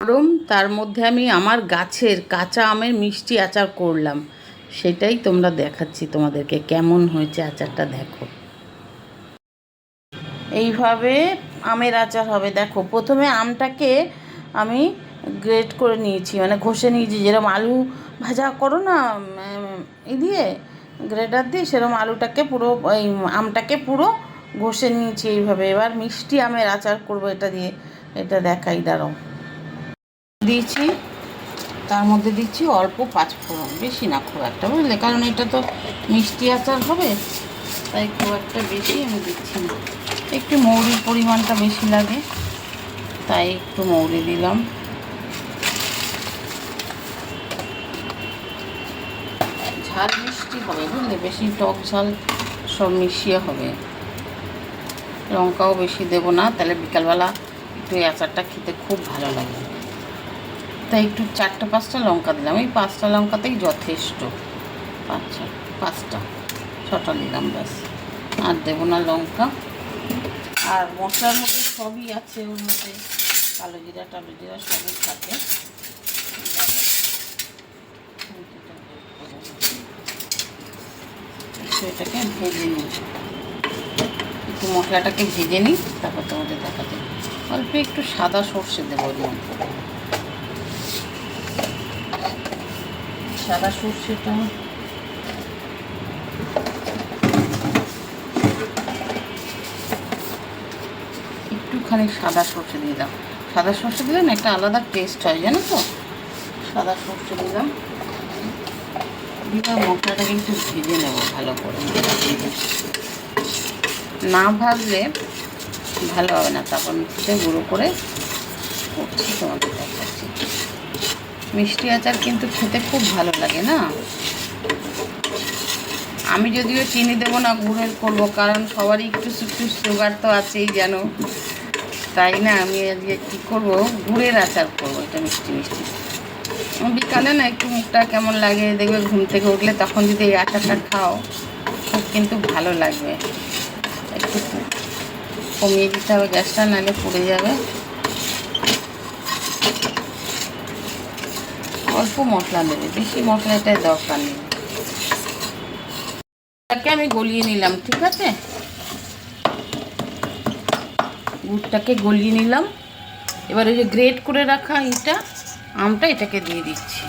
গরম, তার মধ্যে আমি আমার গাছের কাঁচা আমের মিষ্টি আচার করলাম, সেটাই তোমরা দেখাচ্ছি তোমাদেরকে কেমন হয়েছে আচারটা। দেখো এইভাবে আমের আচার হবে। দেখো প্রথমে আমটাকে আমি গ্রেট করে নিয়েছি, মানে ঘষে নিয়েছি, যেরকম আলু ভাজা করো না দিয়ে গ্রেটার দিয়ে, সেরকম আলুটাকে পুরো এই আমটাকে পুরো ঘষে নিয়েছি এইভাবে। এবার মিষ্টি আমের আচার করব এটা দিয়ে, এটা দেখাই, দাঁড়াও। দিয়েছি, তার মধ্যে দিচ্ছি অল্প পাঁচফোড়ন, বেশি না খুব একটা, বুঝলে, কারণ এটা তো মিষ্টি আচার হবে, তাই খুব একটা বেশি আমি দিচ্ছি না। একটু মৌরির পরিমাণটা বেশি লাগে, তাই একটু মৌরি দিলাম। ঝাল মিষ্টি হবে, বুঝলে, বেশি টক ঝাল সব মিশিয়ে হবে। লঙ্কাও বেশি দেবো না, তাহলে বিকালবেলা একটু এই আচারটা খেতে খুব ভালো লাগে। তাই একটু 4-5টা লঙ্কা দিলাম, এই 5টা লঙ্কাতেই যথেষ্ট। 5টা 6টা দিলাম, ব্যাস, আর দেবো না লঙ্কা। আর মশলার মধ্যে সবই আছে, ওর মধ্যে কালো জিরা টালো জিরা সবই থাকে। এটাকে ভেজে নিই, একটু মশলাটাকে ভেজে নিই, তারপর তোমাদের দেখাতে। অল্প একটু সাদা সর্ষে দেবো এর মধ্যে। সাদা সর্ষেটা একটুখানি সাদা সর্ষে দিয়ে দাও। সাদা সর্ষে দিলে না একটা আলাদা টেস্ট হয়, জানো তো। সাদা সর্ষে দিলাম, দিয়ে মশলাটাকে একটু ভেজে নেবো ভালো করে। না ভাজলে ভালো হবে না, তারপর মিক্সিতে গুঁড়ো করে করছি, তোমাদের দেখাচ্ছি। মিষ্টি আচার কিন্তু খেতে খুব ভালো লাগে না। আমি যদিও চিনি দেবো না, গুড়ের করবো, কারণ সবারই একটু একটু সুগার তো আছেই যেন, তাই না। আমি আজকে কী করবো, গুড়ের আচার করবো, এটা মিষ্টি মিষ্টি। বিকালে না একটু মুখটা কেমন লাগে দেখবে, ঘুম থেকে উঠলে তখন যদি এই আচারটা খাও খুব কিন্তু ভালো লাগবে। একটু কমিয়ে দিতে হবে গ্যাসটা, নাহলে পুড়ে যাবে। অল্প মশলা দেবে, বেশি মশলা এটাই দরকার নেই। এটাকে আমি গলিয়ে নিলাম, ঠিক আছে, গুড়টাকে গলিয়ে নিলাম। এবার ওই যে গ্রেট করে রাখা আমটা এটাকে দিয়ে দিচ্ছি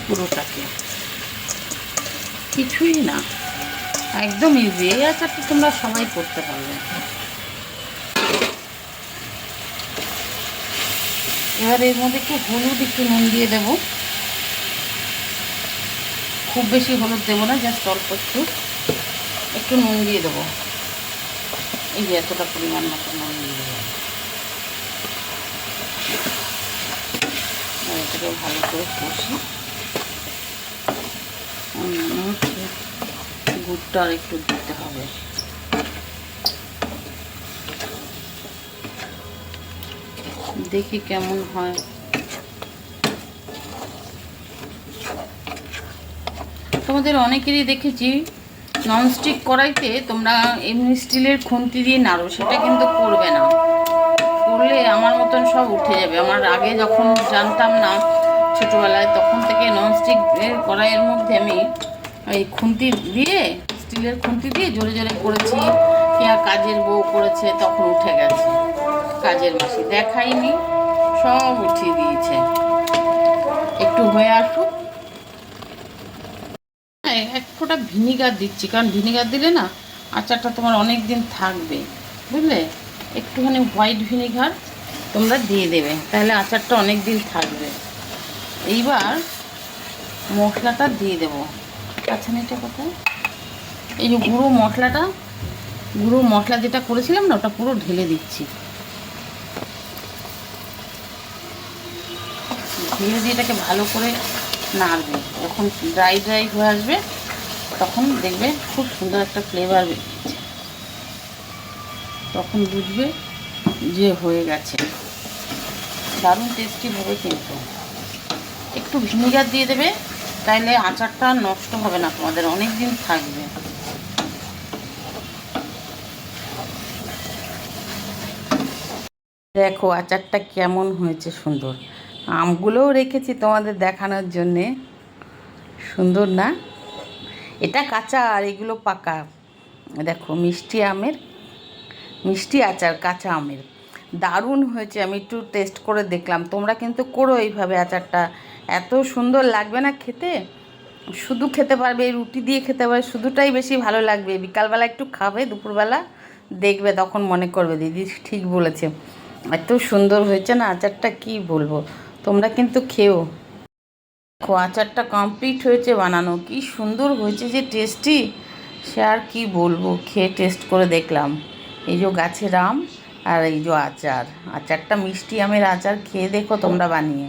পুরোটাকে। কিছুই না, একদম ইজি। এই আচারটা তোমরা সবাই করতে পারবে। এবার এর মধ্যে একটু হলুদ, একটু নুন দিয়ে দেবো। খুব বেশি হলুদ দেবো না, জাস্ট অল্প একটু নুন দিয়ে দেবো। এই যে এতটা পরিমাণ মতো নুন দিয়ে দেবো। এটাকে ভালো করে কষি। গুড়টা আর একটু দিতে হবে। দেখি কেমন হয়। তোমাদের অনেকেরই দেখেছি ননস্টিক কড়াইতে তোমরা এমনি স্টিলের খুন্তি দিয়ে নাড়ো, সেটা কিন্তু করবে না। করলে আমার মতন সব উঠে যাবে। আমার আগে যখন জানতাম না ছোটোবেলায়, তখন থেকে ননস্টিক কড়াইয়ের মধ্যে আমি এই খুন্তি দিয়ে, স্টিলের খুন্তি দিয়ে জোরে জোরে করেছি। কাজের বউ করেছে, তখন উঠে গেছে। কাজের মাসি দেখাইনি, সব উঠিয়ে দিয়েছে। একটু হয়ে আসুক, এক ফোঁটা ভিনিগার দিচ্ছি, কারণ ভিনিগার দিলে না আচারটা তোমার অনেক দিন থাকবে, বুঝলে। একটুখানি হোয়াইট ভিনিগার তোমরা দিয়ে দেবে, তাহলে আচারটা অনেক দিন থাকবে। এইবার মশলাটা দিয়ে দেবো। কাছানিটা কোথায়? এই যে গুঁড়ো মশলা যেটা করেছিলাম না, ওটা পুরো ঢেলে দিচ্ছি। ঢেলে দিয়ে এটাকে ভালো করে নাড়বে। যখন ড্রাই হয়ে আসবে তখন দেখবে খুব সুন্দর একটা ফ্লেভার বেরিয়েছে, তখন বুঝবে যে হয়ে গেছে। দারুণ টেস্টি হবে কিন্তু। একটু ভিনিগার দিয়ে দেবে, তাইলে আচারটা নষ্ট হবে না, তোমাদের অনেক দিন থাকবে। দেখো আচারটা কেমন হয়েছে, সুন্দর। আমগুলোও রেখেছি তোমাদের দেখানোর জন্যে। সুন্দর না? এটা কাঁচা আর এগুলো পাকা। দেখো মিষ্টি আচার কাঁচা আমের, দারুণ হয়েছে। আমি একটু টেস্ট করে দেখলাম, তোমরা কিন্তু করো এইভাবে আচারটা, এত সুন্দর লাগবে না খেতে। শুধু খেতে পারবে, রুটি দিয়ে খেতে পারবে, শুধুটাই বেশি ভালো লাগবে। বিকালবেলা একটু খাবে, দুপুরবেলা দেখবে, তখন মনে করবে দিদি ঠিক বলেছে। এত সুন্দর হয়েছে না আচারটা, কি বলবো। তোমরা কিন্তু খেও। দেখো আচারটা কমপ্লিট হয়েছে বানানো, কি সুন্দর হয়েছে যে টেস্টি, সে আর কি বলবো। খেয়ে টেস্ট করে দেখলাম, এই যে গাছের আম আর এই যে আচারটা মিষ্টি আমের আচার, খেয়ে দেখো তোমরা বানিয়ে।